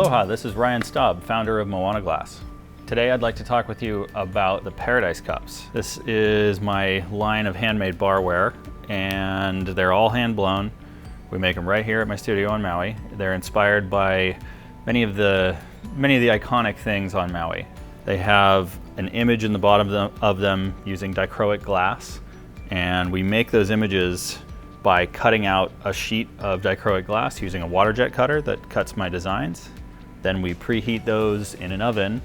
Aloha, this is Ryan Staub, founder of Moana Glass. Today I'd like to talk with you about the Paradise Cups. This is my line of handmade barware, and they're all hand blown. We make them right here at my studio on Maui. They're inspired by many of the iconic things on Maui. They have an image in the bottom of them using dichroic glass, and we make those images by cutting out a sheet of dichroic glass using a water jet cutter that cuts my designs. Then we preheat those in an oven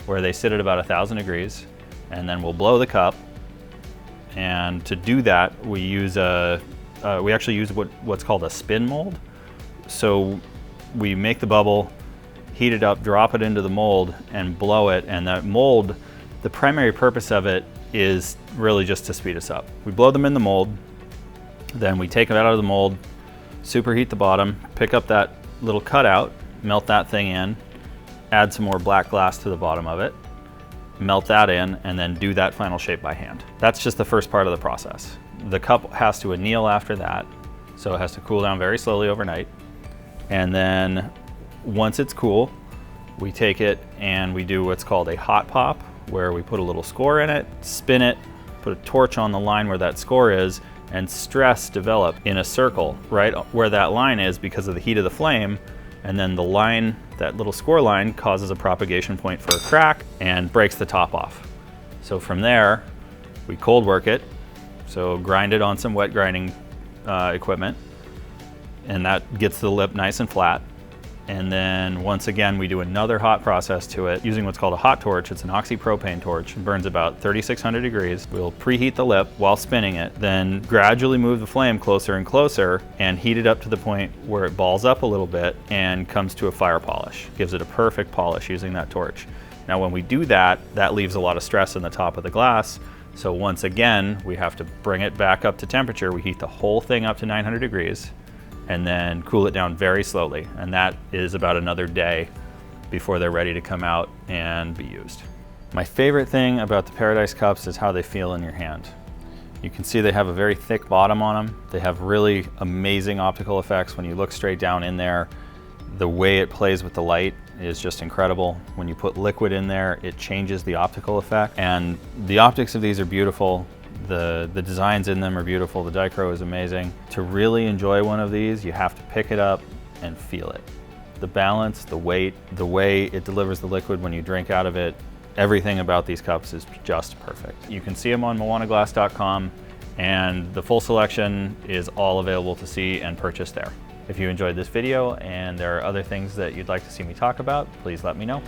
where they sit at about 1,000 degrees, and then we'll blow the cup. And to do that, we actually use what's called a spin mold. So we make the bubble, heat it up, drop it into the mold, and blow it. And that mold, the primary purpose of it is really just to speed us up. We blow them in the mold, then we take them out of the mold, superheat the bottom, pick up that little cutout, melt that thing in, add some more black glass to the bottom of it, melt that in, and then do that final shape by hand. That's just the first part of the process. The cup has to anneal after that, so it has to cool down very slowly overnight. And then once it's cool, we take it and we do what's called a hot pop, where we put a little score in it, spin it, put a torch on the line where that score is, and stress develop in a circle right where that line is because of the heat of the flame. And then the line, that little score line, causes a propagation point for a crack and breaks the top off. So from there, we cold work it. So grind it on some wet grinding equipment, and that gets the lip nice and flat. And then once again, we do another hot process to it using what's called a hot torch. It's an oxypropane torch. It burns about 3,600 degrees. We'll preheat the lip while spinning it, then gradually move the flame closer and closer and heat it up to the point where it balls up a little bit and comes to a fire polish. Gives it a perfect polish using that torch. Now when we do that, that leaves a lot of stress in the top of the glass. So once again, we have to bring it back up to temperature. We heat the whole thing up to 900 degrees. And then cool it down very slowly. And that is about another day before they're ready to come out and be used. My favorite thing about the Paradise Cups is how they feel in your hand. You can see they have a very thick bottom on them. They have really amazing optical effects when you look straight down in there. The way it plays with the light is just incredible. When you put liquid in there, it changes the optical effect. And the optics of these are beautiful. The designs in them are beautiful. The dichro is amazing. To really enjoy one of these, you have to pick it up and feel it. The balance, the weight, the way it delivers the liquid when you drink out of it, everything about these cups is just perfect. You can see them on moanaglass.com, and the full selection is all available to see and purchase there. If you enjoyed this video and there are other things that you'd like to see me talk about, please let me know.